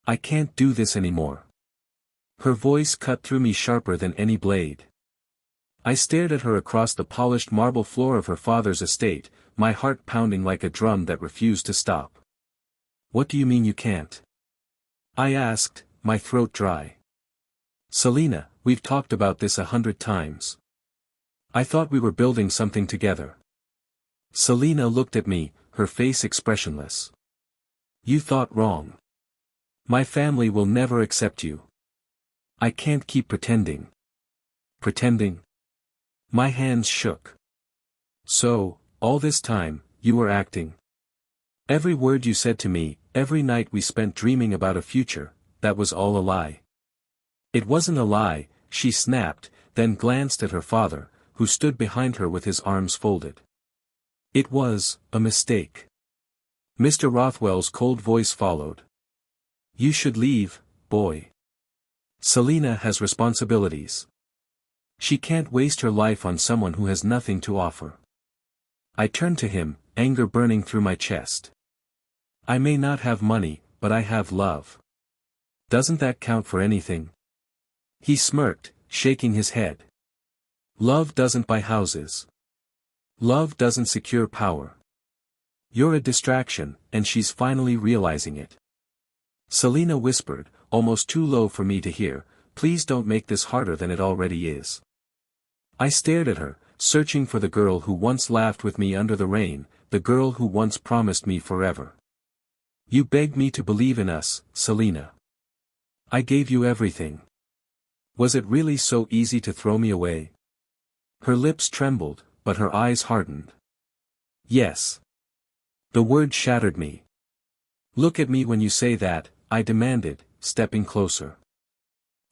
I can't do this anymore. Her voice cut through me sharper than any blade. I stared at her across the polished marble floor of her father's estate, my heart pounding like a drum that refused to stop. What do you mean you can't? I asked, my throat dry. Selina, we've talked about this 100 times. I thought we were building something together. Selina looked at me, her face expressionless. You thought wrong. My family will never accept you. I can't keep pretending. Pretending? My hands shook. So, all this time, you were acting. Every word you said to me, every night we spent dreaming about a future, that was all a lie. It wasn't a lie, she snapped, then glanced at her father, who stood behind her with his arms folded. It was a mistake. Mr. Rothwell's cold voice followed. You should leave, boy. Selina has responsibilities. She can't waste her life on someone who has nothing to offer. I turned to him, anger burning through my chest. I may not have money, but I have love. Doesn't that count for anything? He smirked, shaking his head. Love doesn't buy houses. Love doesn't secure power. You're a distraction, and she's finally realizing it. Selina whispered, almost too low for me to hear, please don't make this harder than it already is. I stared at her, searching for the girl who once laughed with me under the rain, the girl who once promised me forever. You begged me to believe in us, Selina. I gave you everything. Was it really so easy to throw me away? Her lips trembled, but her eyes hardened. Yes. The word shattered me. Look at me when you say that, I demanded, stepping closer.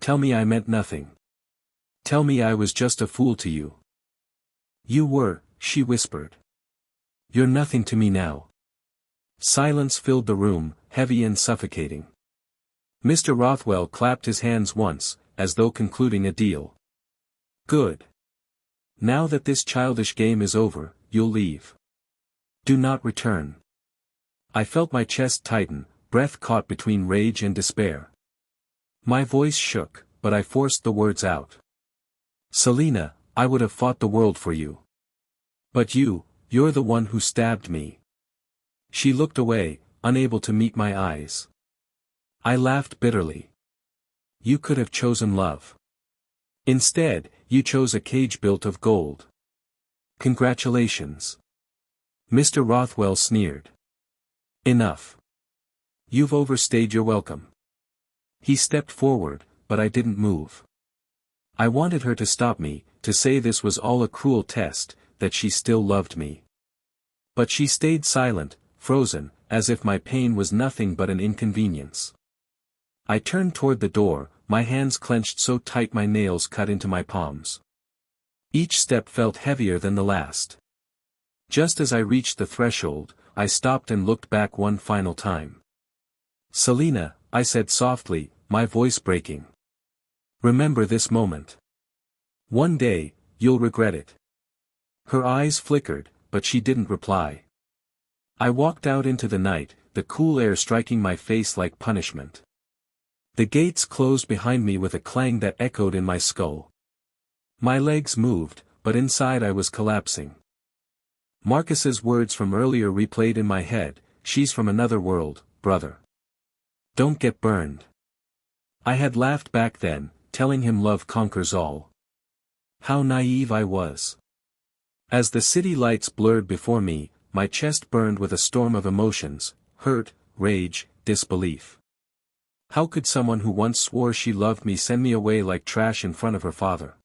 Tell me I meant nothing. Tell me I was just a fool to you. You were, she whispered. You're nothing to me now. Silence filled the room, heavy and suffocating. Mr. Rothwell clapped his hands once, as though concluding a deal. Good. Now that this childish game is over, you'll leave. Do not return. I felt my chest tighten, breath caught between rage and despair. My voice shook, but I forced the words out. Selina, I would have fought the world for you. But you're the one who stabbed me. She looked away, unable to meet my eyes. I laughed bitterly. You could have chosen love. Instead, you chose a cage built of gold. Congratulations. Mr. Rothwell sneered. Enough. You've overstayed your welcome. He stepped forward, but I didn't move. I wanted her to stop me, to say this was all a cruel test, that she still loved me. But she stayed silent, frozen, as if my pain was nothing but an inconvenience. I turned toward the door, my hands clenched so tight my nails cut into my palms. Each step felt heavier than the last. Just as I reached the threshold, I stopped and looked back one final time. Selina, I said softly, my voice breaking. Remember this moment. One day, you'll regret it. Her eyes flickered, but she didn't reply. I walked out into the night, the cool air striking my face like punishment. The gates closed behind me with a clang that echoed in my skull. My legs moved, but inside I was collapsing. Marcus's words from earlier replayed in my head, she's from another world, brother. Don't get burned. I had laughed back then, telling him love conquers all. How naive I was. As the city lights blurred before me, my chest burned with a storm of emotions, hurt, rage, disbelief. How could someone who once swore she loved me send me away like trash in front of her father?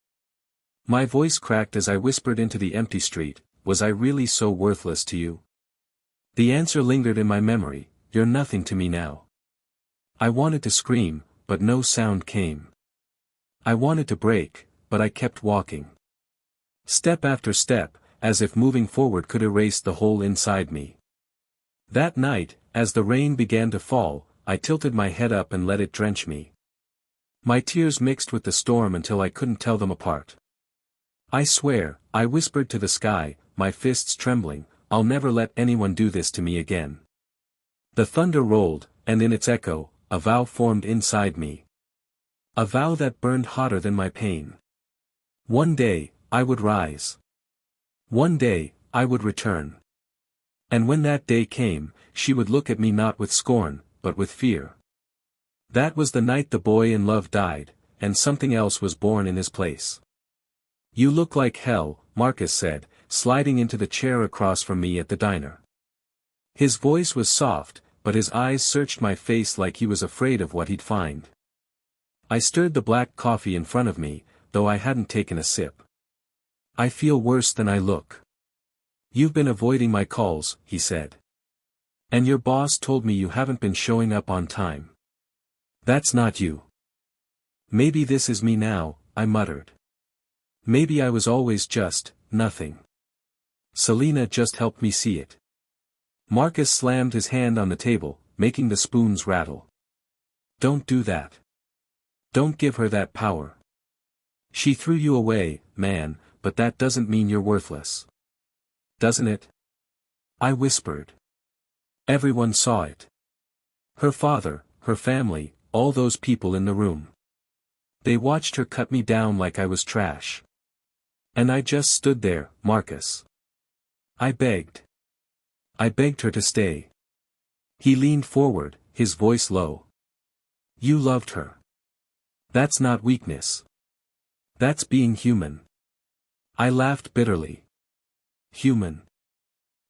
My voice cracked as I whispered into the empty street, was I really so worthless to you? The answer lingered in my memory, you're nothing to me now. I wanted to scream, but no sound came. I wanted to break, but I kept walking. Step after step, as if moving forward could erase the hole inside me. That night, as the rain began to fall, I tilted my head up and let it drench me. My tears mixed with the storm until I couldn't tell them apart. I swear, I whispered to the sky, my fists trembling, I'll never let anyone do this to me again. The thunder rolled, and in its echo, a vow formed inside me. A vow that burned hotter than my pain. One day, I would rise. One day, I would return. And when that day came, she would look at me not with scorn, but with fear. That was the night the boy in love died, and something else was born in his place. "You look like hell," Marcus said, sliding into the chair across from me at the diner. His voice was soft, but his eyes searched my face like he was afraid of what he'd find. I stirred the black coffee in front of me, though I hadn't taken a sip. "I feel worse than I look." "You've been avoiding my calls," he said. "And your boss told me you haven't been showing up on time." "That's not you." "Maybe this is me now," I muttered. "Maybe I was always just, nothing. Selena just helped me see it." Marcus slammed his hand on the table, making the spoons rattle. "Don't do that. Don't give her that power. She threw you away, man, but that doesn't mean you're worthless. Doesn't it?" I whispered. Everyone saw it. Her father, her family, all those people in the room. They watched her cut me down like I was trash. And I just stood there, Marcus. I begged. I begged her to stay. He leaned forward, his voice low. "You loved her. That's not weakness. That's being human." I laughed bitterly. Human.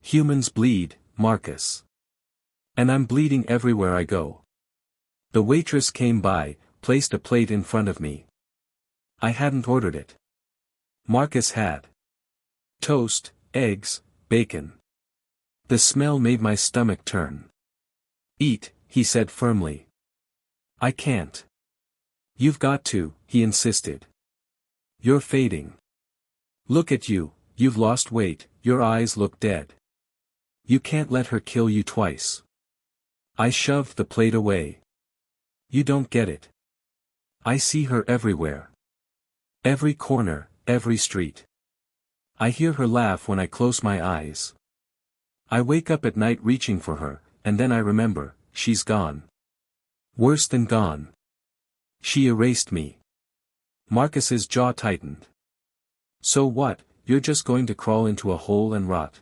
Humans bleed, Marcus. And I'm bleeding everywhere I go. The waitress came by, placed a plate in front of me. I hadn't ordered it. Marcus had. Toast, eggs, bacon. The smell made my stomach turn. "Eat," he said firmly. "I can't." "You've got to," he insisted. "You're fading. Look at you, you've lost weight, your eyes look dead. You can't let her kill you twice." I shoved the plate away. "You don't get it. I see her everywhere. Every corner, every street. I hear her laugh when I close my eyes. I wake up at night reaching for her, and then I remember, she's gone. Worse than gone. She erased me." Marcus's jaw tightened. "So what, you're just going to crawl into a hole and rot?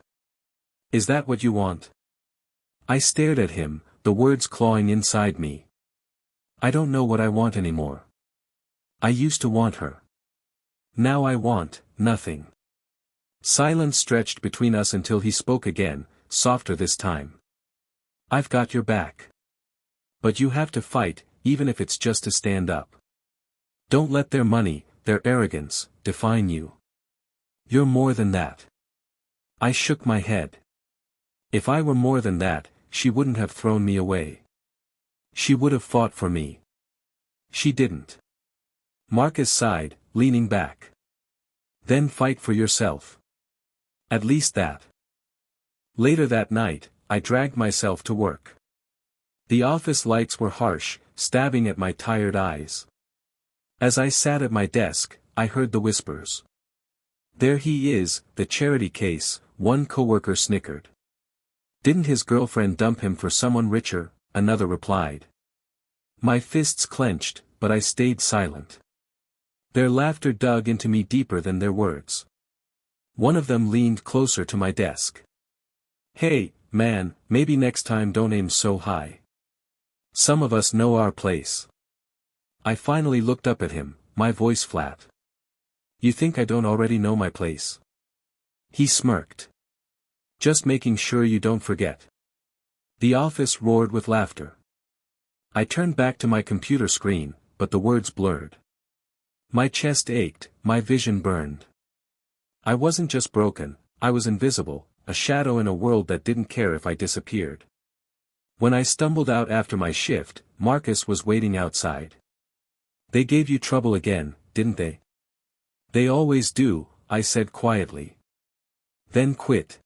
Is that what you want?" I stared at him, the words clawing inside me. "I don't know what I want anymore. I used to want her. Now I want nothing." Silence stretched between us until he spoke again, softer this time. "I've got your back. But you have to fight, even if it's just to stand up. Don't let their money, their arrogance, define you. You're more than that." I shook my head. If I were more than that, she wouldn't have thrown me away. She would have fought for me. She didn't. Marcus sighed, leaning back. "Then fight for yourself. At least that." Later that night, I dragged myself to work. The office lights were harsh, stabbing at my tired eyes. As I sat at my desk, I heard the whispers. "There he is, the charity case," one coworker snickered. "Didn't his girlfriend dump him for someone richer?" another replied. My fists clenched, but I stayed silent. Their laughter dug into me deeper than their words. One of them leaned closer to my desk. "Hey, man, maybe next time don't aim so high. Some of us know our place." I finally looked up at him, my voice flat. "You think I don't already know my place?" He smirked. "Just making sure you don't forget." The office roared with laughter. I turned back to my computer screen, but the words blurred. My chest ached, my vision burned. I wasn't just broken, I was invisible, a shadow in a world that didn't care if I disappeared. When I stumbled out after my shift, Marcus was waiting outside. "They gave you trouble again, didn't they?" "They always do," I said quietly. "Then quit."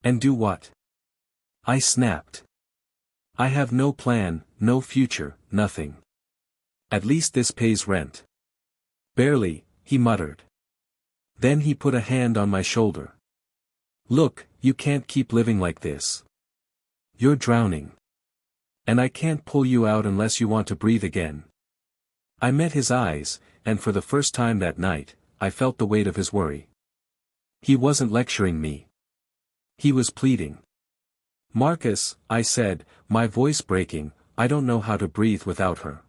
"And do what?" I snapped. "I have no plan, no future, nothing. At least this pays rent." "Barely," he muttered. Then he put a hand on my shoulder. "Look, you can't keep living like this. You're drowning. And I can't pull you out unless you want to breathe again. I met his eyes, and for the first time that night, I felt the weight of his worry. He wasn't lecturing me. He was pleading. Marcus, I said, my voice breaking, I don't know how to breathe without her.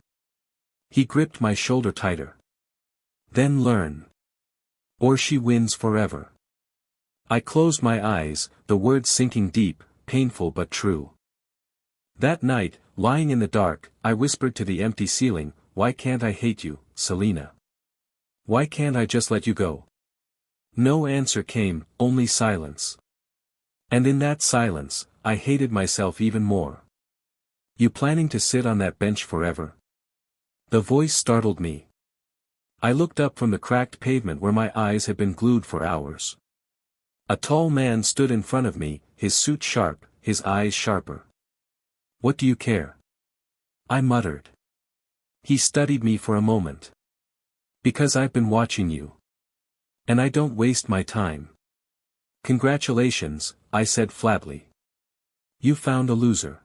He gripped my shoulder tighter. Then learn. Or she wins forever. I closed my eyes, the words sinking deep, painful but true. That night, lying in the dark, I whispered to the empty ceiling, why can't I hate you, Selena? Why can't I just let you go? No answer came, only silence. And in that silence, I hated myself even more. You planning to sit on that bench forever? The voice startled me. I looked up from the cracked pavement where my eyes had been glued for hours. A tall man stood in front of me, his suit sharp, his eyes sharper. What do you care? I muttered. He studied me for a moment. Because I've been watching you. And I don't waste my time. Congratulations, I said flatly. You found a loser.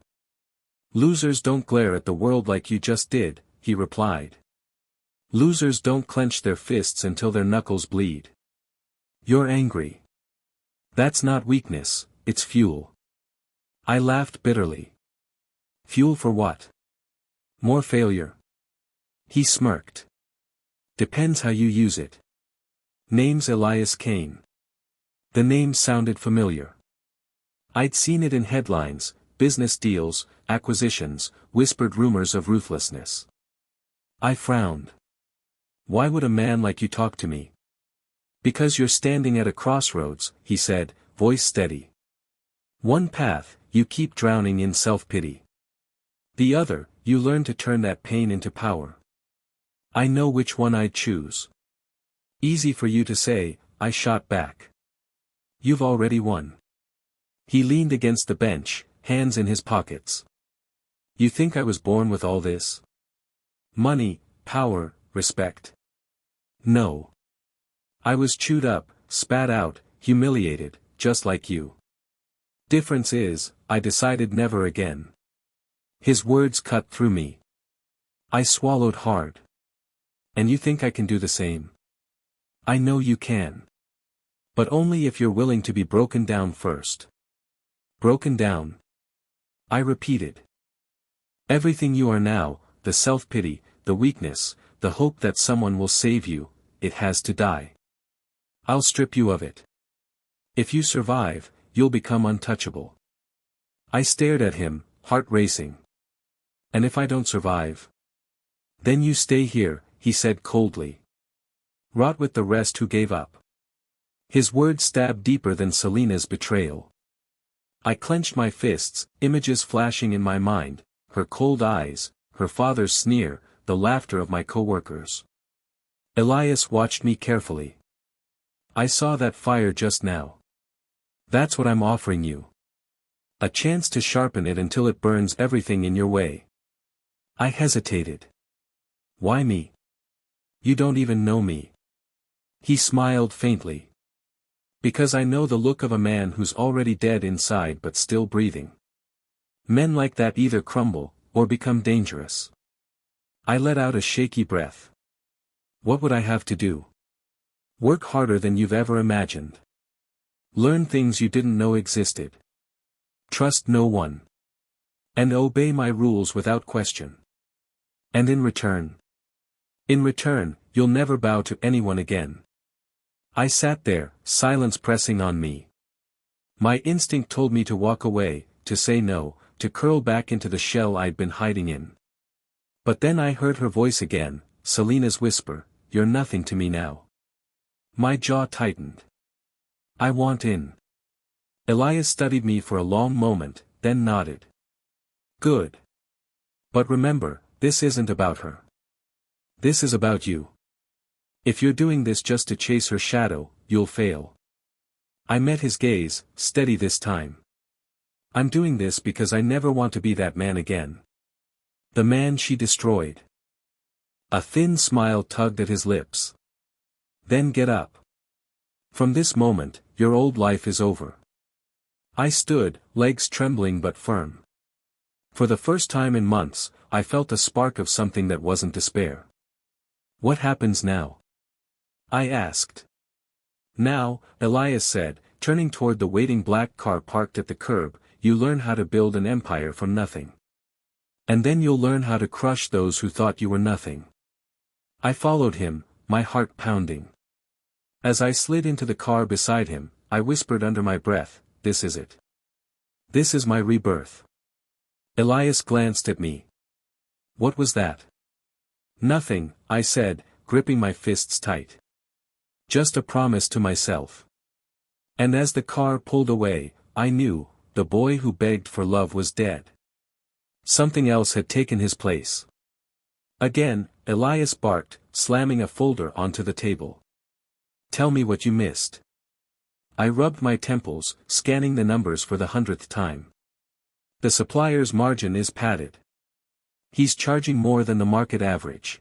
Losers don't glare at the world like you just did, he replied. Losers don't clench their fists until their knuckles bleed. You're angry. That's not weakness, it's fuel. I laughed bitterly. Fuel for what? More failure. He smirked. Depends how you use it. Name's Elias Kane. The name sounded familiar. I'd seen it in headlines, business deals, acquisitions, whispered rumors of ruthlessness. I frowned. Why would a man like you talk to me? Because you're standing at a crossroads, he said, voice steady. One path, you keep drowning in self-pity. The other, you learn to turn that pain into power. I know which one I'd choose. Easy for you to say, I shot back. You've already won. He leaned against the bench, hands in his pockets. You think I was born with all this? Money, power, respect? No. I was chewed up, spat out, humiliated, just like you. Difference is, I decided never again. His words cut through me. I swallowed hard. And you think I can do the same? I know you can. But only if you're willing to be broken down first. Broken down? I repeated. Everything you are now, the self-pity, the weakness, the hope that someone will save you, it has to die. I'll strip you of it. If you survive, you'll become untouchable. I stared at him, heart racing. And if I don't survive? Then you stay here, he said coldly. Rot with the rest who gave up. His words stabbed deeper than Selena's betrayal. I clenched my fists, images flashing in my mind, her cold eyes, her father's sneer, the laughter of my coworkers. Elias watched me carefully. I saw that fire just now. That's what I'm offering you. A chance to sharpen it until it burns everything in your way. I hesitated. Why me? You don't even know me. He smiled faintly. Because I know the look of a man who's already dead inside but still breathing. Men like that either crumble, or become dangerous. I let out a shaky breath. What would I have to do? Work harder than you've ever imagined. Learn things you didn't know existed. Trust no one. And obey my rules without question. And in return, you'll never bow to anyone again. I sat there, silence pressing on me. My instinct told me to walk away, to say no, to curl back into the shell I'd been hiding in. But then I heard her voice again, Selena's whisper, you're nothing to me now. My jaw tightened. I want in. Elias studied me for a long moment, then nodded. Good. But remember, this isn't about her. This is about you. If you're doing this just to chase her shadow, you'll fail. I met his gaze, steady this time. I'm doing this because I never want to be that man again. The man she destroyed. A thin smile tugged at his lips. Then get up. From this moment, your old life is over. I stood, legs trembling but firm. For the first time in months, I felt a spark of something that wasn't despair. What happens now? I asked. Now, Elias said, turning toward the waiting black car parked at the curb, you learn how to build an empire from nothing. And then you'll learn how to crush those who thought you were nothing. I followed him, my heart pounding. As I slid into the car beside him, I whispered under my breath, this is it. This is my rebirth. Elias glanced at me. What was that? Nothing, I said, gripping my fists tight. Just a promise to myself. And as the car pulled away, I knew, the boy who begged for love was dead. Something else had taken his place. Again, Elias barked, slamming a folder onto the table. Tell me what you missed. I rubbed my temples, scanning the numbers for the 100th time. The supplier's margin is padded. He's charging more than the market average.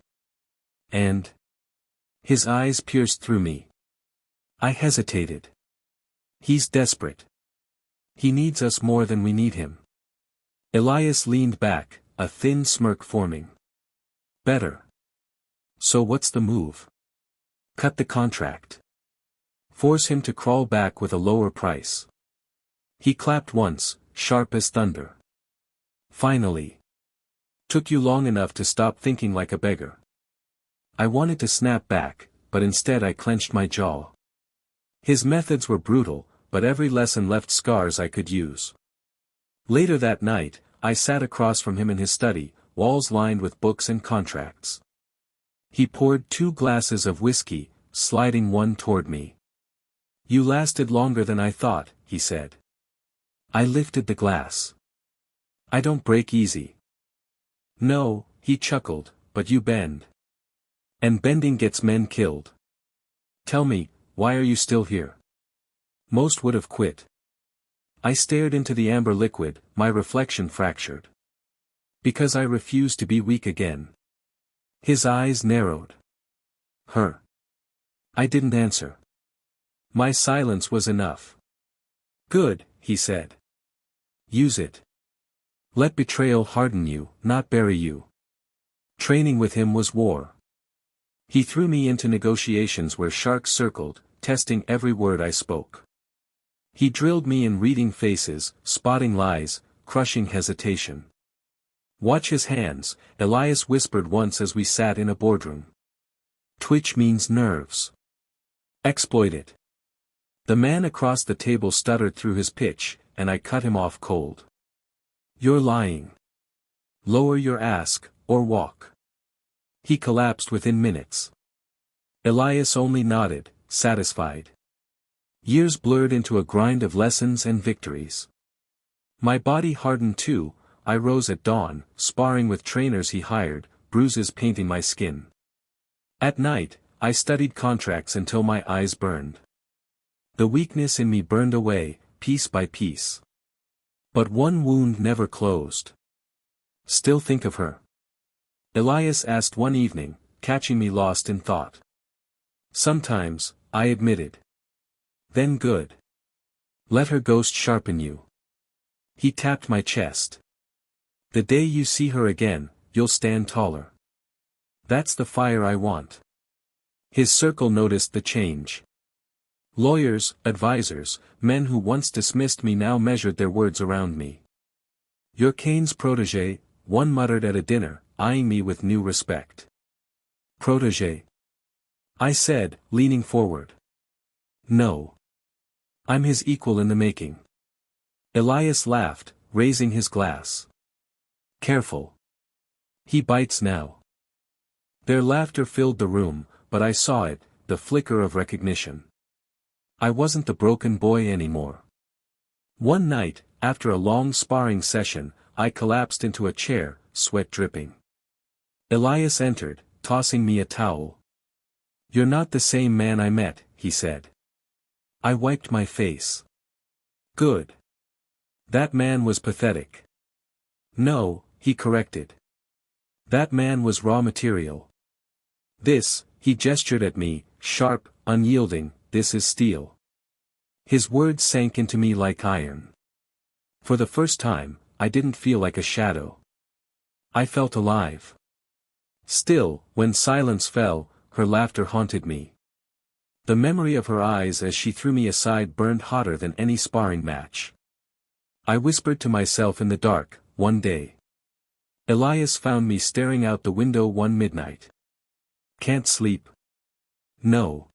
And? His eyes pierced through me. I hesitated. He's desperate. He needs us more than we need him. Elias leaned back, a thin smirk forming. Better. So what's the move? Cut the contract. Force him to crawl back with a lower price. He clapped once, sharp as thunder. Finally. Took you long enough to stop thinking like a beggar. I wanted to snap back, but instead I clenched my jaw. His methods were brutal, but every lesson left scars I could use. Later that night, I sat across from him in his study, walls lined with books and contracts. He poured 2 glasses of whiskey, sliding one toward me. You lasted longer than I thought, he said. I lifted the glass. I don't break easy. No, he chuckled, but you bend. And bending gets men killed. Tell me, why are you still here? Most would have quit. I stared into the amber liquid, my reflection fractured. Because I refused to be weak again. His eyes narrowed. Her. I didn't answer. My silence was enough. Good, he said. Use it. Let betrayal harden you, not bury you. Training with him was war. He threw me into negotiations where sharks circled, testing every word I spoke. He drilled me in reading faces, spotting lies, crushing hesitation. Watch his hands, Elias whispered once as we sat in a boardroom. Twitch means nerves. Exploit it. The man across the table stuttered through his pitch, and I cut him off cold. You're lying. Lower your ask, or walk. He collapsed within minutes. Elias only nodded, satisfied. Years blurred into a grind of lessons and victories. My body hardened too. I rose at dawn, sparring with trainers he hired, bruises painting my skin. At night, I studied contracts until my eyes burned. The weakness in me burned away, piece by piece. But one wound never closed. Still think of her? Elias asked one evening, catching me lost in thought. Sometimes, I admitted. Then good. Let her ghost sharpen you. He tapped my chest. The day you see her again, you'll stand taller. That's the fire I want. His circle noticed the change. Lawyers, advisors, men who once dismissed me now measured their words around me. You're Cain's protégé, one muttered at a dinner, eyeing me with new respect. Protégé? I said, leaning forward. No. I'm his equal in the making. Elias laughed, raising his glass. Careful. He bites now. Their laughter filled the room, but I saw it, the flicker of recognition. I wasn't the broken boy anymore. One night, after a long sparring session, I collapsed into a chair, sweat dripping. Elias entered, tossing me a towel. You're not the same man I met, he said. I wiped my face. Good. That man was pathetic. No, he corrected. That man was raw material. This, he gestured at me, sharp, unyielding, this is steel. His words sank into me like iron. For the first time, I didn't feel like a shadow. I felt alive. Still, when silence fell, her laughter haunted me. The memory of her eyes as she threw me aside burned hotter than any sparring match. I whispered to myself in the dark, one day. Elias found me staring out the window one midnight. Can't sleep? No.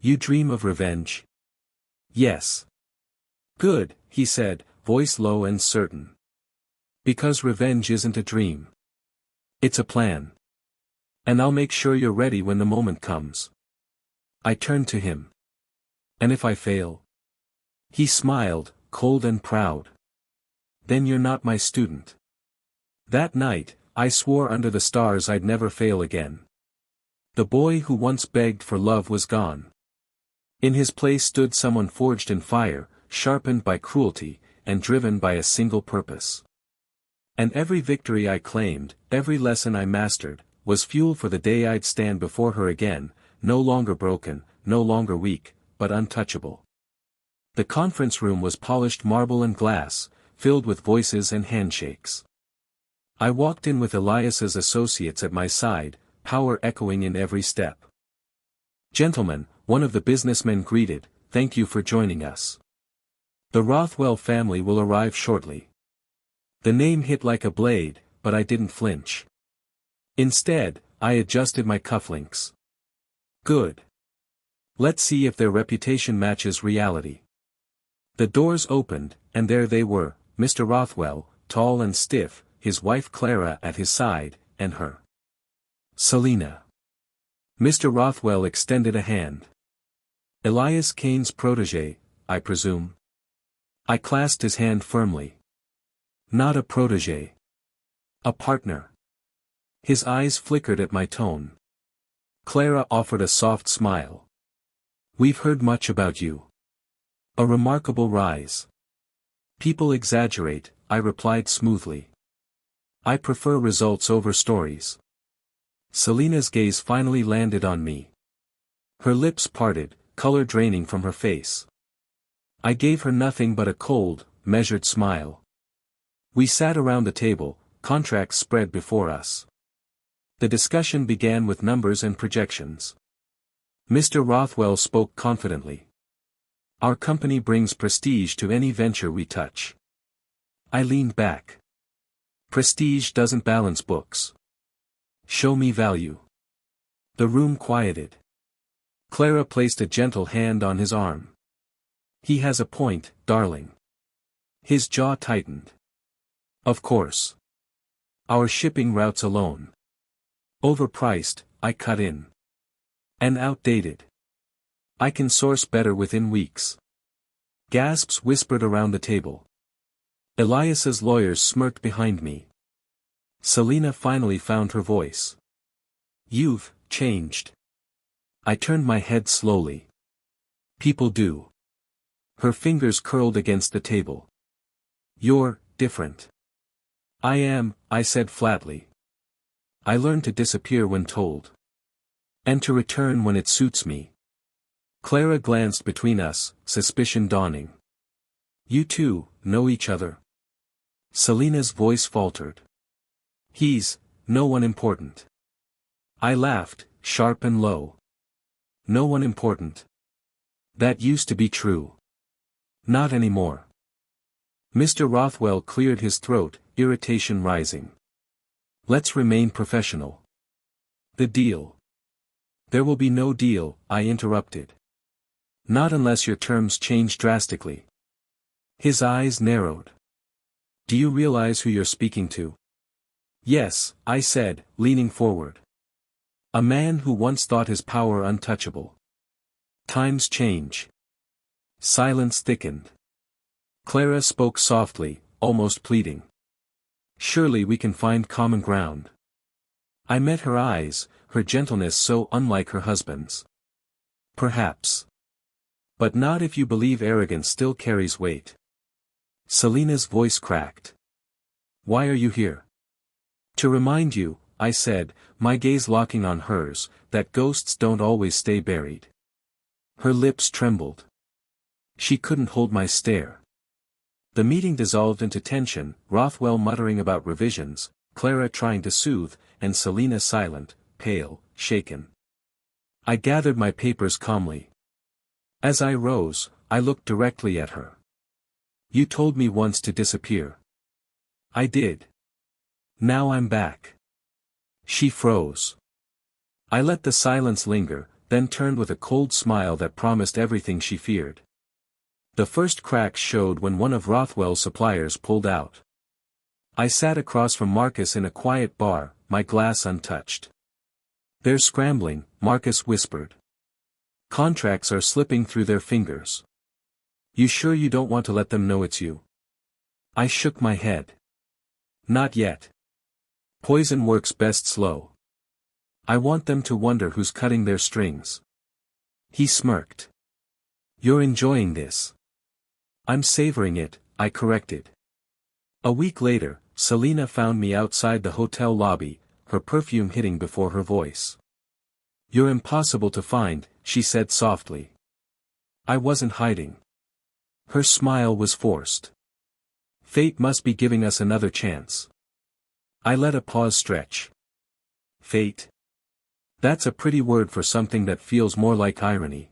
You dream of revenge? Yes. Good, he said, voice low and certain. Because revenge isn't a dream. It's a plan. And I'll make sure you're ready when the moment comes. I turned to him. And if I fail? He smiled, cold and proud. Then you're not my student. That night, I swore under the stars I'd never fail again. The boy who once begged for love was gone. In his place stood someone forged in fire, sharpened by cruelty, and driven by a single purpose. And every victory I claimed, every lesson I mastered, was fuel for the day I'd stand before her again, no longer broken, no longer weak, but untouchable. The conference room was polished marble and glass, filled with voices and handshakes. I walked in with Elias's associates at my side, power echoing in every step. Gentlemen, one of the businessmen greeted, thank you for joining us. The Rothwell family will arrive shortly. The name hit like a blade, but I didn't flinch. Instead, I adjusted my cufflinks. Good. Let's see if their reputation matches reality. The doors opened, and there they were, Mr. Rothwell, tall and stiff, his wife Clara at his side, and her. Selina. Mr. Rothwell extended a hand. Elias Kane's protégé, I presume. I clasped his hand firmly. Not a protégé. A partner. His eyes flickered at my tone. Clara offered a soft smile. We've heard much about you. A remarkable rise. People exaggerate, I replied smoothly. I prefer results over stories. Selina's gaze finally landed on me. Her lips parted, color draining from her face. I gave her nothing but a cold, measured smile. We sat around the table, contracts spread before us. The discussion began with numbers and projections. Mr. Rothwell spoke confidently. Our company brings prestige to any venture we touch. I leaned back. Prestige doesn't balance books. Show me value. The room quieted. Clara placed a gentle hand on his arm. He has a point, darling. His jaw tightened. Of course. Our shipping routes alone. Overpriced, I cut in. And outdated. I can source better within weeks. Gasps whispered around the table. Elias's lawyers smirked behind me. Selina finally found her voice. You've changed. I turned my head slowly. People do. Her fingers curled against the table. You're different. I am, I said flatly. I learned to disappear when told. And to return when it suits me. Clara glanced between us, suspicion dawning. You two know each other? Selina's voice faltered. He's no one important. I laughed, sharp and low. No one important. That used to be true. Not anymore. Mr. Rothwell cleared his throat, irritation rising. Let's remain professional. The deal. There will be no deal, I interrupted. Not unless your terms change drastically. His eyes narrowed. Do you realize who you're speaking to? Yes, I said, leaning forward. A man who once thought his power untouchable. Times change. Silence thickened. Clara spoke softly, almost pleading. Surely we can find common ground. I met her eyes, her gentleness so unlike her husband's. Perhaps. But not if you believe arrogance still carries weight. Selina's voice cracked. Why are you here? To remind you, I said, my gaze locking on hers, that ghosts don't always stay buried. Her lips trembled. She couldn't hold my stare. The meeting dissolved into tension, Rothwell muttering about revisions, Clara trying to soothe, and Selina silent, pale, shaken. I gathered my papers calmly. As I rose, I looked directly at her. You told me once to disappear. I did. Now I'm back. She froze. I let the silence linger, then turned with a cold smile that promised everything she feared. The first cracks showed when one of Rothwell's suppliers pulled out. I sat across from Marcus in a quiet bar, my glass untouched. They're scrambling, Marcus whispered. Contracts are slipping through their fingers. You sure you don't want to let them know it's you? I shook my head. Not yet. Poison works best slow. I want them to wonder who's cutting their strings. He smirked. You're enjoying this. I'm savoring it, I corrected. A week later, Selina found me outside the hotel lobby, her perfume hitting before her voice. You're impossible to find, she said softly. I wasn't hiding. Her smile was forced. Fate must be giving us another chance. I let a pause stretch. Fate? That's a pretty word for something that feels more like irony.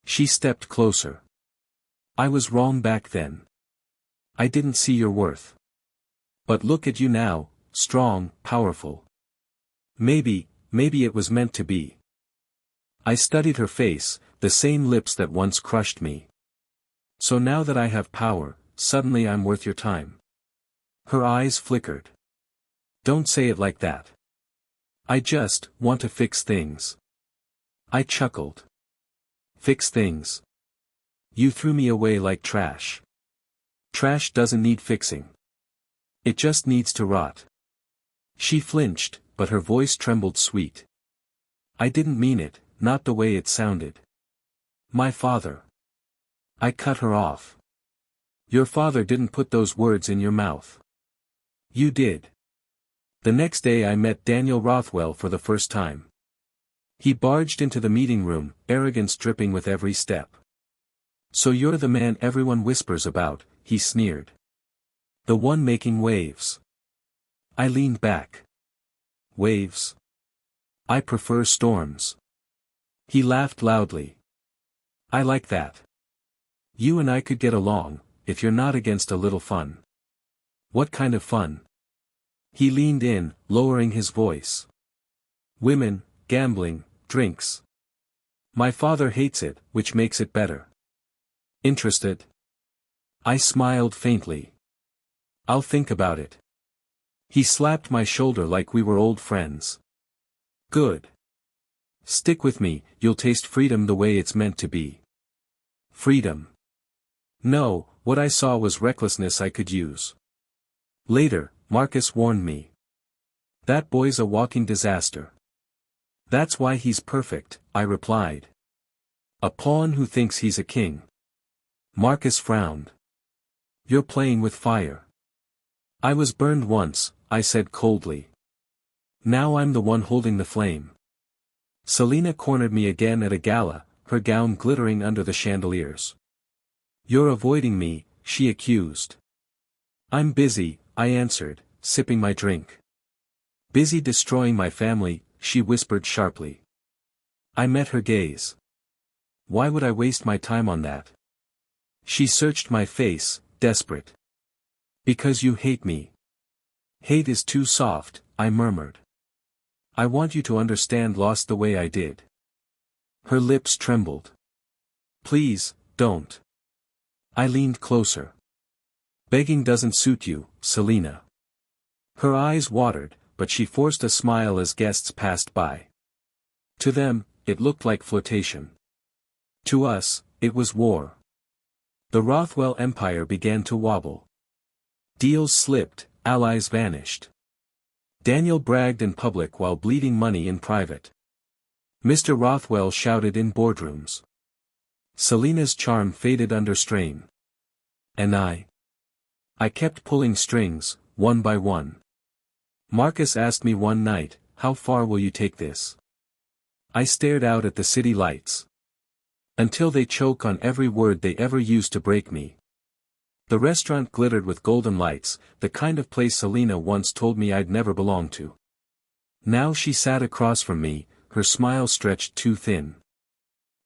She stepped closer. I was wrong back then. I didn't see your worth. But look at you now, strong, powerful. Maybe it was meant to be. I studied her face, the same lips that once crushed me. So now that I have power, suddenly I'm worth your time. Her eyes flickered. Don't say it like that. I just want to fix things. I chuckled. Fix things. You threw me away like trash. Trash doesn't need fixing. It just needs to rot. She flinched, but her voice trembled sweet. I didn't mean it, not the way it sounded. My father. I cut her off. Your father didn't put those words in your mouth. You did. The next day I met Daniel Rothwell for the first time. He barged into the meeting room, arrogance dripping with every step. So you're the man everyone whispers about, he sneered. The one making waves. I leaned back. Waves? I prefer storms. He laughed loudly. I like that. You and I could get along, if you're not against a little fun. What kind of fun? He leaned in, lowering his voice. Women, gambling, drinks. My father hates it, which makes it better. Interested? I smiled faintly. I'll think about it. He slapped my shoulder like we were old friends. Good. Stick with me, you'll taste freedom the way it's meant to be. Freedom. No, what I saw was recklessness I could use. Later, Marcus warned me. That boy's a walking disaster. That's why he's perfect, I replied. A pawn who thinks he's a king. Marcus frowned. You're playing with fire. I was burned once, I said coldly. Now I'm the one holding the flame. Selina cornered me again at a gala, her gown glittering under the chandeliers. You're avoiding me, she accused. I'm busy, I answered, sipping my drink. Busy destroying my family, she whispered sharply. I met her gaze. Why would I waste my time on that? She searched my face, desperate. Because you hate me. Hate is too soft, I murmured. I want you to understand lost the way I did. Her lips trembled. Please, don't. I leaned closer. Begging doesn't suit you, Selina. Her eyes watered, but she forced a smile as guests passed by. To them, it looked like flirtation. To us, it was war. The Rothwell empire began to wobble. Deals slipped, allies vanished. Daniel bragged in public while bleeding money in private. Mr. Rothwell shouted in boardrooms. Selina's charm faded under strain. And I kept pulling strings, one by one. Marcus asked me one night, how far will you take this? I stared out at the city lights. Until they choke on every word they ever used to break me. The restaurant glittered with golden lights, the kind of place Selina once told me I'd never belong to. Now she sat across from me, her smile stretched too thin.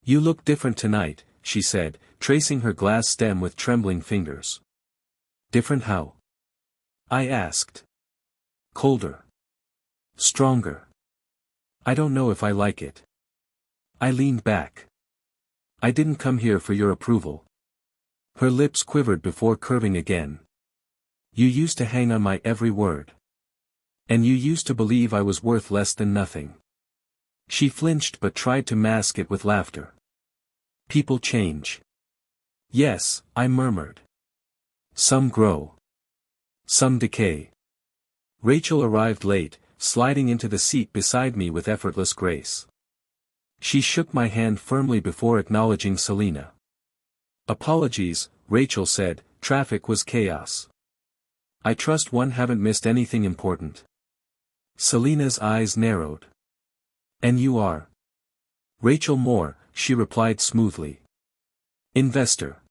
"You look different tonight," she said, tracing her glass stem with trembling fingers. "Different how?" I asked. "Colder. Stronger. I don't know if I like it." I leaned back. "I didn't come here for your approval." Her lips quivered before curving again. "You used to hang on my every word. And you used to believe I was worth less than nothing." She flinched but tried to mask it with laughter. "People change." "Yes," I murmured. "Some grow. Some decay." Rachel arrived late, sliding into the seat beside me with effortless grace. She shook my hand firmly before acknowledging Selina. "Apologies," Rachel said, "traffic was chaos." "I trust one haven't missed anything important." Selina's eyes narrowed. "And you are?" "Rachel Moore," she replied smoothly. "Investor.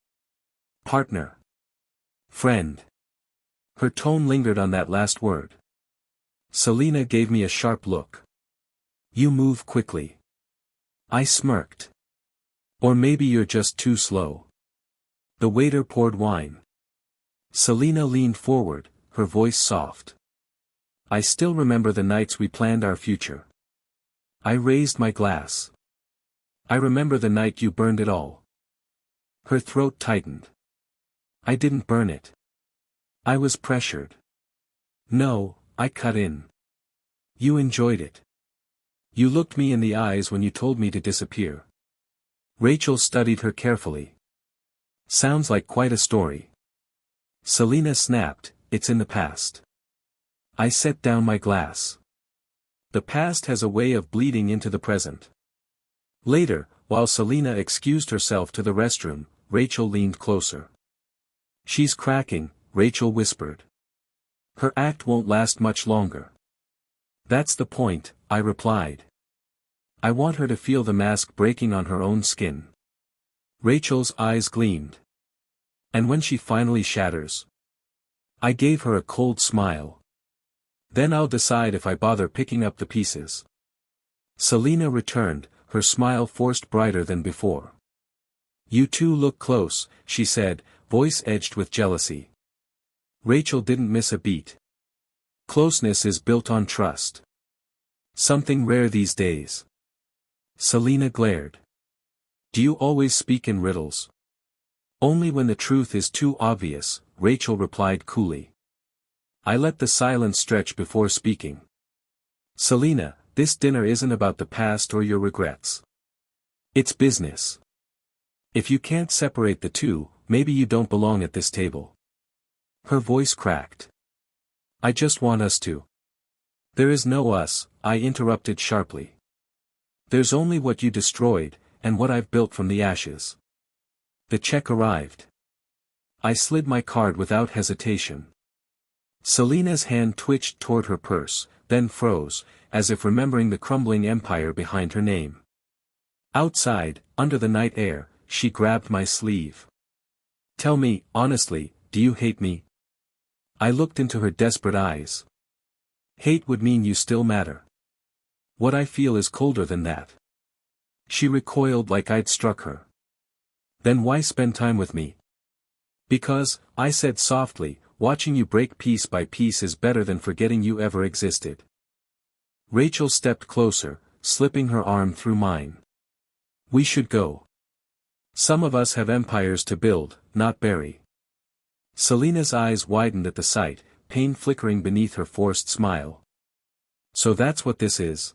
Partner. Friend." Her tone lingered on that last word. Selina gave me a sharp look. "You move quickly." I smirked. "Or maybe you're just too slow." The waiter poured wine. Selina leaned forward, her voice soft. "I still remember the nights we planned our future." I raised my glass. "I remember the night you burned it all." Her throat tightened. "I didn't burn it. I was pressured." "No," I cut in. "You enjoyed it. You looked me in the eyes when you told me to disappear." Rachel studied her carefully. "Sounds like quite a story." Selina snapped, "It's in the past." I set down my glass. The past has a way of bleeding into the present. Later, while Selina excused herself to the restroom, Rachel leaned closer. "She's cracking," Rachel whispered. "Her act won't last much longer." "That's the point," I replied. "I want her to feel the mask breaking on her own skin." Rachel's eyes gleamed. "And when she finally shatters?" I gave her a cold smile. "Then I'll decide if I bother picking up the pieces." Selina returned, her smile forced brighter than before. "You two look close," she said, voice edged with jealousy. Rachel didn't miss a beat. "Closeness is built on trust. Something rare these days." Selina glared. "Do you always speak in riddles?" "Only when the truth is too obvious," Rachel replied coolly. I let the silence stretch before speaking. "Selina, this dinner isn't about the past or your regrets. It's business. If you can't separate the two, maybe you don't belong at this table." Her voice cracked. "I just want us to." "There is no us," I interrupted sharply. "There's only what you destroyed, and what I've built from the ashes." The check arrived. I slid my card without hesitation. Selina's hand twitched toward her purse, then froze, as if remembering the crumbling empire behind her name. Outside, under the night air, she grabbed my sleeve. "Tell me, honestly, do you hate me?" I looked into her desperate eyes. "Hate would mean you still matter. What I feel is colder than that." She recoiled like I'd struck her. "Then why spend time with me?" "Because," I said softly, "watching you break piece by piece is better than forgetting you ever existed." Rachel stepped closer, slipping her arm through mine. "We should go. Some of us have empires to build, not bury." Selina's eyes widened at the sight, pain flickering beneath her forced smile. "So that's what this is?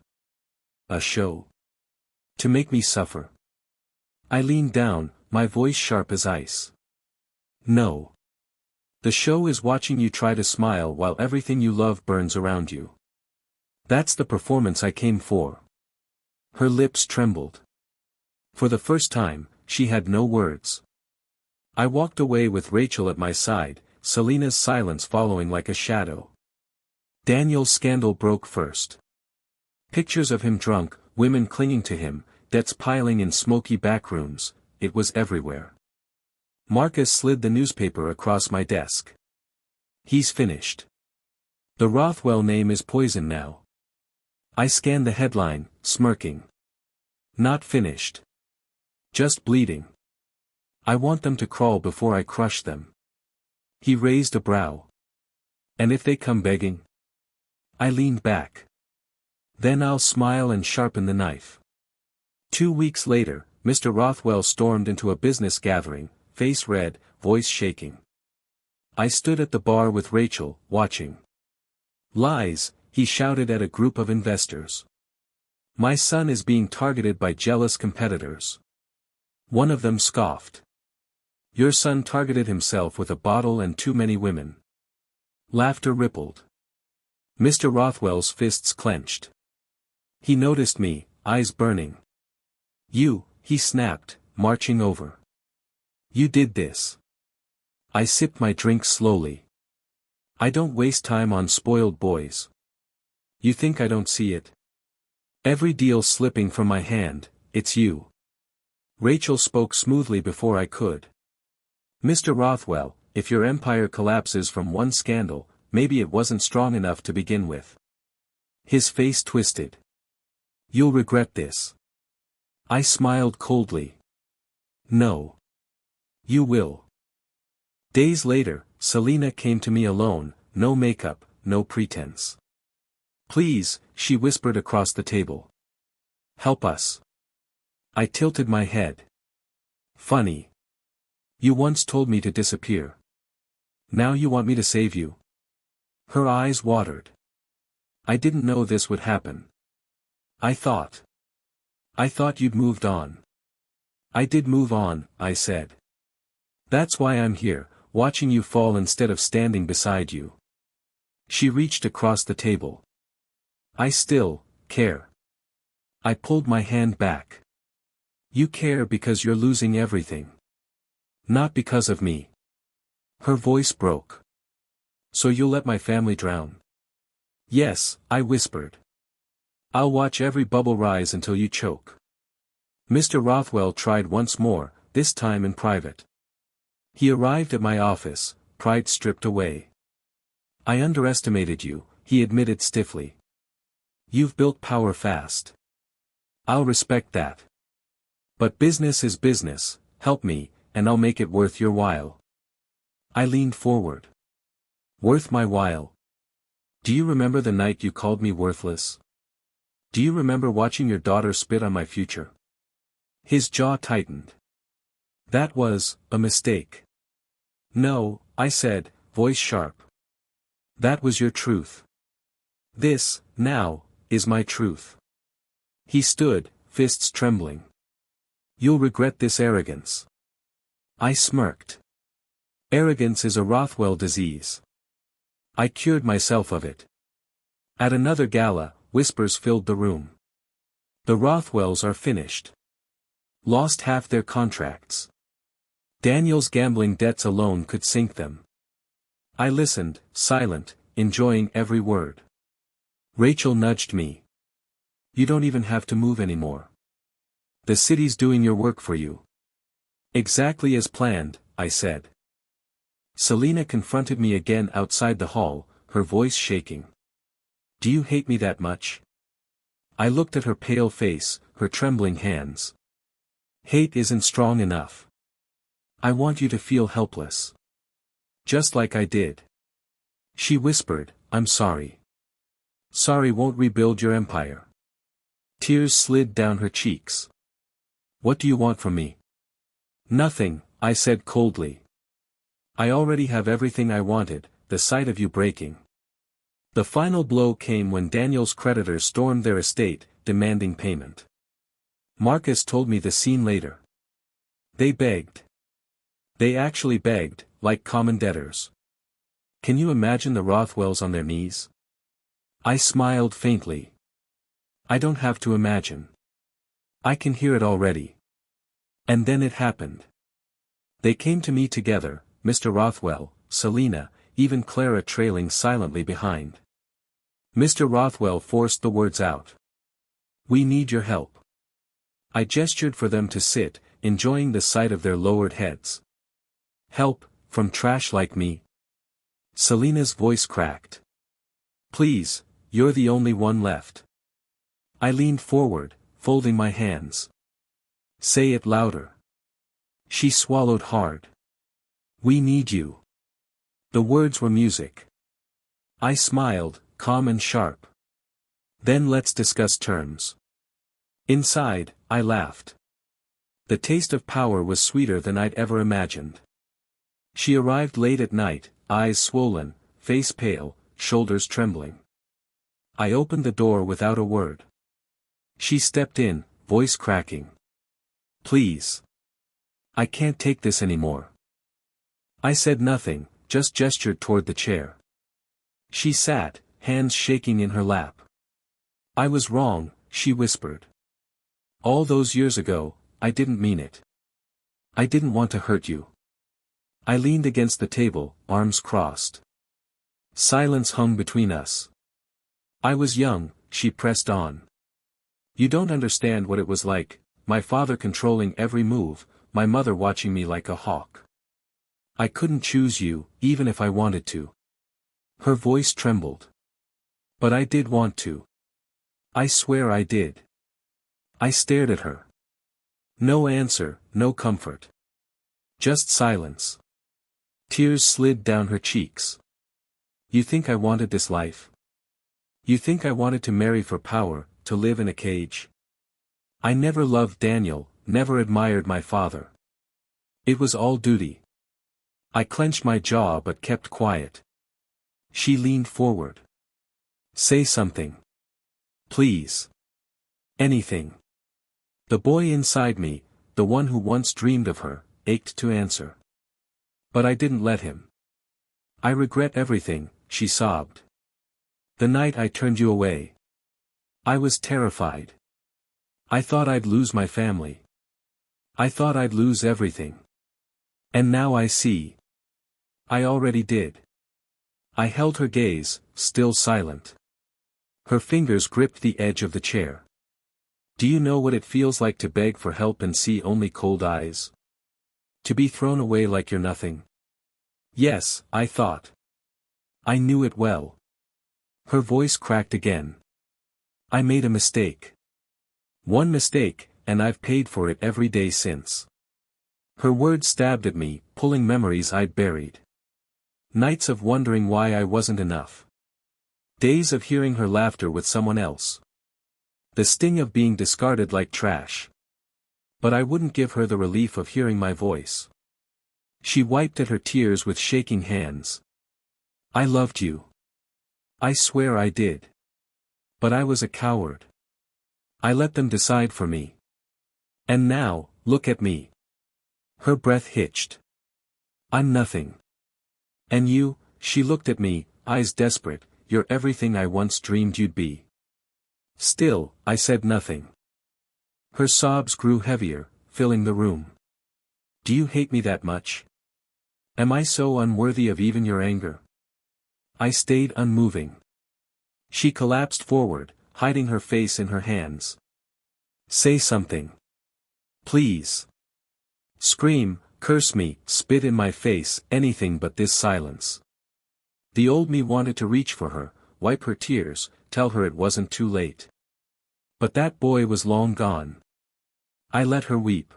A show? To make me suffer?" I leaned down, my voice sharp as ice. "No. The show is watching you try to smile while everything you love burns around you. That's the performance I came for." Her lips trembled. For the first time, she had no words. I walked away with Rachel at my side, Selina's silence following like a shadow. Daniel's scandal broke first. Pictures of him drunk, women clinging to him, debts piling in smoky backrooms, it was everywhere. Marcus slid the newspaper across my desk. He's finished. The Rothwell name is poison now. I scanned the headline, smirking. Not finished. Just bleeding. I want them to crawl before I crush them. He raised a brow. And if they come begging? I leaned back. Then I'll smile and sharpen the knife. 2 weeks later, Mr. Rothwell stormed into a business gathering, face red, voice shaking. I stood at the bar with Rachel, watching. Lies, he shouted at a group of investors. My son is being targeted by jealous competitors. One of them scoffed. Your son targeted himself with a bottle and too many women. Laughter rippled. Mr. Rothwell's fists clenched. He noticed me, eyes burning. You, he snapped, marching over. You did this. I sipped my drink slowly. I don't waste time on spoiled boys. You think I don't see it? Every deal slipping from my hand, it's you. Rachel spoke smoothly before I could. Mr. Rothwell, if your empire collapses from one scandal, maybe it wasn't strong enough to begin with. His face twisted. You'll regret this. I smiled coldly. No. You will. Days later, Selina came to me alone, no makeup, no pretense. Please, she whispered across the table. Help us. I tilted my head. Funny. You once told me to disappear. Now you want me to save you? Her eyes watered. I didn't know this would happen. I thought you'd moved on. I did move on, I said. That's why I'm here, watching you fall instead of standing beside you. She reached across the table. I still care. I pulled my hand back. You care because you're losing everything. Not because of me. Her voice broke. So you'll let my family drown? Yes, I whispered. I'll watch every bubble rise until you choke. Mr. Rothwell tried once more, this time in private. He arrived at my office, pride stripped away. I underestimated you, he admitted stiffly. You've built power fast. I'll respect that. But business is business, help me, and I'll make it worth your while. I leaned forward. Worth my while? Do you remember the night you called me worthless? Do you remember watching your daughter spit on my future? His jaw tightened. That was a mistake. No, I said, voice sharp. That was your truth. This, now, is my truth. He stood, fists trembling. You'll regret this arrogance. I smirked. Arrogance is a Rothwell disease. I cured myself of it. At another gala, whispers filled the room. The Rothwells are finished. Lost half their contracts. Daniel's gambling debts alone could sink them. I listened, silent, enjoying every word. Rachel nudged me. You don't even have to move anymore. The city's doing your work for you. Exactly as planned, I said. Selina confronted me again outside the hall, her voice shaking. Do you hate me that much? I looked at her pale face, her trembling hands. Hate isn't strong enough. I want you to feel helpless. Just like I did. She whispered, I'm sorry. Sorry won't rebuild your empire. Tears slid down her cheeks. What do you want from me? Nothing, I said coldly. I already have everything I wanted, the sight of you breaking. The final blow came when Daniel's creditors stormed their estate, demanding payment. Marcus told me the scene later. They begged. They actually begged, like common debtors. Can you imagine the Rothwells on their knees? I smiled faintly. I don't have to imagine. I can hear it already. And then it happened. They came to me together, Mr. Rothwell, Selina, even Clara trailing silently behind. Mr. Rothwell forced the words out. We need your help. I gestured for them to sit, enjoying the sight of their lowered heads. Help, from trash like me. Selena's voice cracked. Please, you're the only one left. I leaned forward, folding my hands. Say it louder. She swallowed hard. We need you. The words were music. I smiled, calm and sharp. Then let's discuss terms. Inside, I laughed. The taste of power was sweeter than I'd ever imagined. She arrived late at night, eyes swollen, face pale, shoulders trembling. I opened the door without a word. She stepped in, voice cracking. Please. I can't take this anymore. I said nothing, just gestured toward the chair. She sat, hands shaking in her lap. I was wrong, she whispered. All those years ago, I didn't mean it. I didn't want to hurt you. I leaned against the table, arms crossed. Silence hung between us. I was young, she pressed on. You don't understand what it was like, my father controlling every move, my mother watching me like a hawk. I couldn't choose you, even if I wanted to. Her voice trembled. But I did want to. I swear I did. I stared at her. No answer, no comfort. Just silence. Tears slid down her cheeks. You think I wanted this life? You think I wanted to marry for power, to live in a cage? I never loved Daniel, never admired my father. It was all duty. I clenched my jaw but kept quiet. She leaned forward. Say something. Please. Anything. The boy inside me, the one who once dreamed of her, ached to answer. But I didn't let him. I regret everything, she sobbed. The night I turned you away. I was terrified. I thought I'd lose my family. I thought I'd lose everything. And now I see. I already did. I held her gaze, still silent. Her fingers gripped the edge of the chair. Do you know what it feels like to beg for help and see only cold eyes? To be thrown away like you're nothing? Yes, I thought. I knew it well. Her voice cracked again. I made a mistake. One mistake, and I've paid for it every day since. Her words stabbed at me, pulling memories I'd buried. Nights of wondering why I wasn't enough. Days of hearing her laughter with someone else. The sting of being discarded like trash. But I wouldn't give her the relief of hearing my voice. She wiped at her tears with shaking hands. I loved you. I swear I did. But I was a coward. I let them decide for me. And now, look at me. Her breath hitched. I'm nothing. And you, she looked at me, eyes desperate, you're everything I once dreamed you'd be. Still, I said nothing. Her sobs grew heavier, filling the room. Do you hate me that much? Am I so unworthy of even your anger? I stayed unmoving. She collapsed forward, hiding her face in her hands. Say something. Please. Scream, curse me, spit in my face, anything but this silence. The old me wanted to reach for her, wipe her tears, tell her it wasn't too late. But that boy was long gone. I let her weep.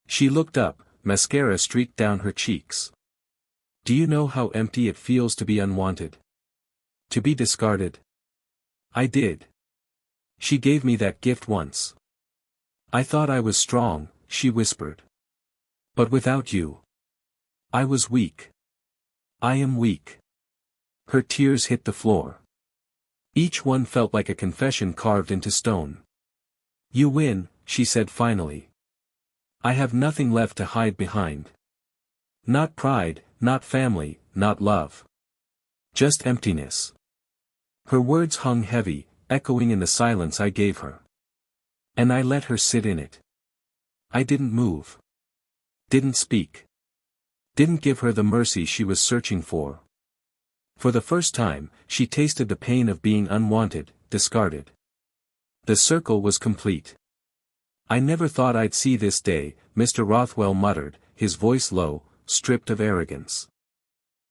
She looked up, mascara streaked down her cheeks. Do you know how empty it feels to be unwanted? To be discarded? I did. She gave me that gift once. I thought I was strong, she whispered. But without you. I was weak. I am weak. Her tears hit the floor. Each one felt like a confession carved into stone. You win, she said finally. I have nothing left to hide behind. Not pride, not family, not love. Just emptiness. Her words hung heavy, echoing in the silence I gave her. And I let her sit in it. I didn't move. Didn't speak. Didn't give her the mercy she was searching for. For the first time, she tasted the pain of being unwanted, discarded. The circle was complete. I never thought I'd see this day, Mr. Rothwell muttered, his voice low, stripped of arrogance.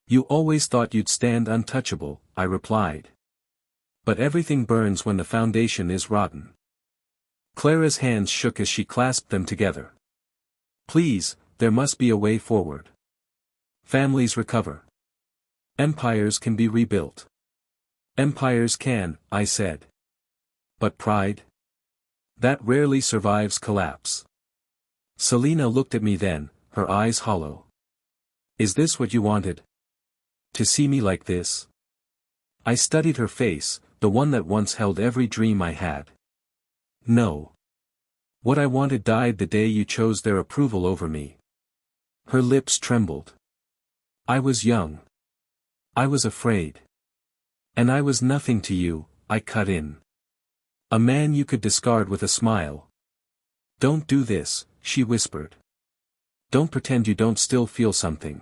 You always thought you'd stand untouchable, I replied. But everything burns when the foundation is rotten. Clara's hands shook as she clasped them together. Please, there must be a way forward. Families recover. Empires can be rebuilt. Empires can, I said. But pride? That rarely survives collapse. Selina looked at me then, her eyes hollow. Is this what you wanted? To see me like this? I studied her face, the one that once held every dream I had. No. What I wanted died the day you chose their approval over me. Her lips trembled. I was young. I was afraid. And I was nothing to you, I cut in. A man you could discard with a smile. Don't do this, she whispered. Don't pretend you don't still feel something.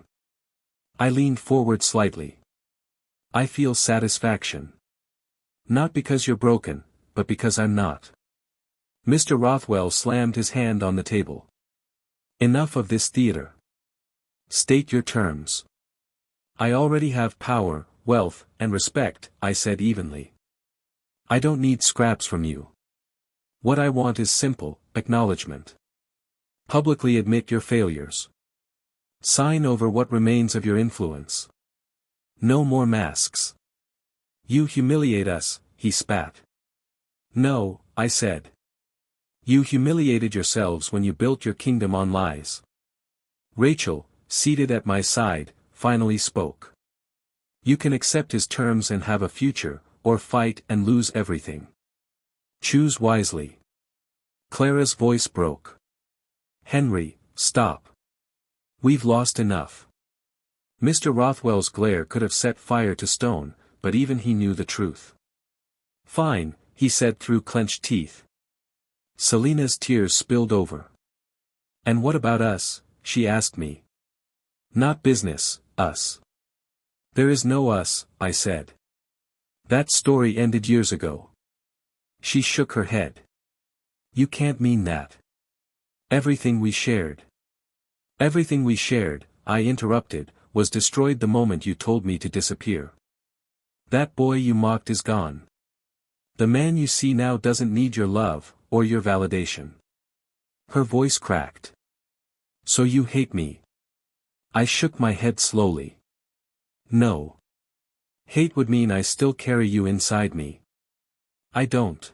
I leaned forward slightly. I feel satisfaction. Not because you're broken, but because I'm not. Mr. Rothwell slammed his hand on the table. Enough of this theater. State your terms. I already have power, wealth, and respect, I said evenly. I don't need scraps from you. What I want is simple, acknowledgement. Publicly admit your failures. Sign over what remains of your influence. No more masks. You humiliate us, he spat. No, I said. You humiliated yourselves when you built your kingdom on lies. Rachel, seated at my side, finally spoke. You can accept his terms and have a future, or fight and lose everything. Choose wisely. Clara's voice broke. Henry, stop. We've lost enough. Mr. Rothwell's glare could have set fire to stone, but even he knew the truth. Fine, he said through clenched teeth. Selina's tears spilled over. And what about us? She asked me. Not business, us. There is no us, I said. That story ended years ago. She shook her head. You can't mean that. Everything we shared. Everything we shared, I interrupted, was destroyed the moment you told me to disappear. That boy you mocked is gone. The man you see now doesn't need your love, or your validation. Her voice cracked. So you hate me? I shook my head slowly. No. Hate would mean I still carry you inside me. I don't.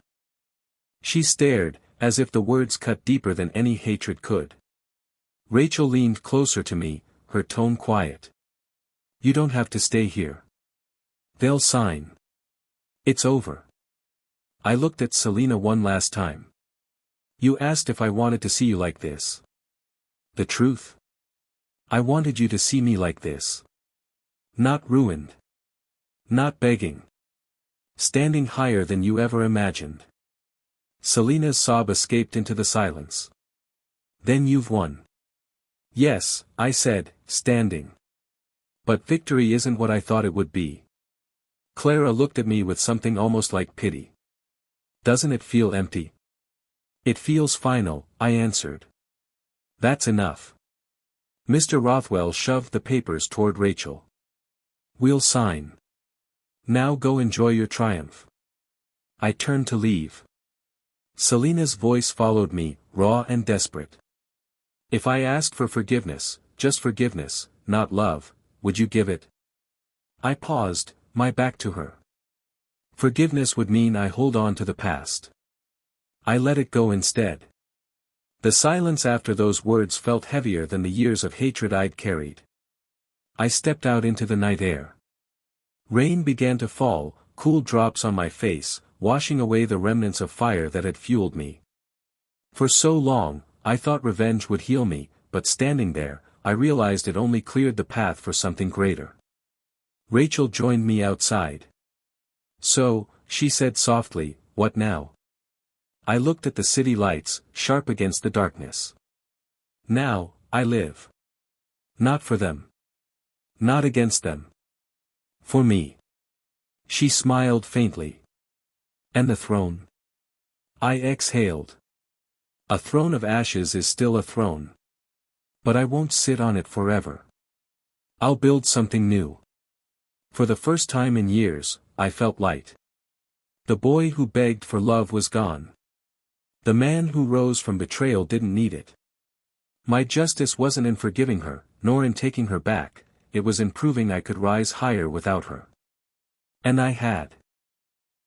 She stared, as if the words cut deeper than any hatred could. Rachel leaned closer to me, her tone quiet. You don't have to stay here. They'll sign. It's over. I looked at Selina one last time. You asked if I wanted to see you like this. The truth? I wanted you to see me like this. Not ruined. Not begging. Standing higher than you ever imagined. Selina's sob escaped into the silence. Then you've won. Yes, I said, standing. But victory isn't what I thought it would be. Clara looked at me with something almost like pity. Doesn't it feel empty? It feels final, I answered. That's enough. Mr. Rothwell shoved the papers toward Rachel. We'll sign. Now go enjoy your triumph. I turned to leave. Selina's voice followed me, raw and desperate. If I asked for forgiveness, just forgiveness, not love, would you give it? I paused, my back to her. Forgiveness would mean I hold on to the past. I let it go instead. The silence after those words felt heavier than the years of hatred I'd carried. I stepped out into the night air. Rain began to fall, cool drops on my face, washing away the remnants of fire that had fueled me. For so long, I thought revenge would heal me, but standing there, I realized it only cleared the path for something greater. Rachel joined me outside. So, she said softly, what now? I looked at the city lights, sharp against the darkness. Now, I live. Not for them. Not against them. For me. She smiled faintly. And the throne? I exhaled. A throne of ashes is still a throne. But I won't sit on it forever. I'll build something new. For the first time in years, I felt light. The boy who begged for love was gone. The man who rose from betrayal didn't need it. My justice wasn't in forgiving her, nor in taking her back, it was in proving I could rise higher without her. And I had.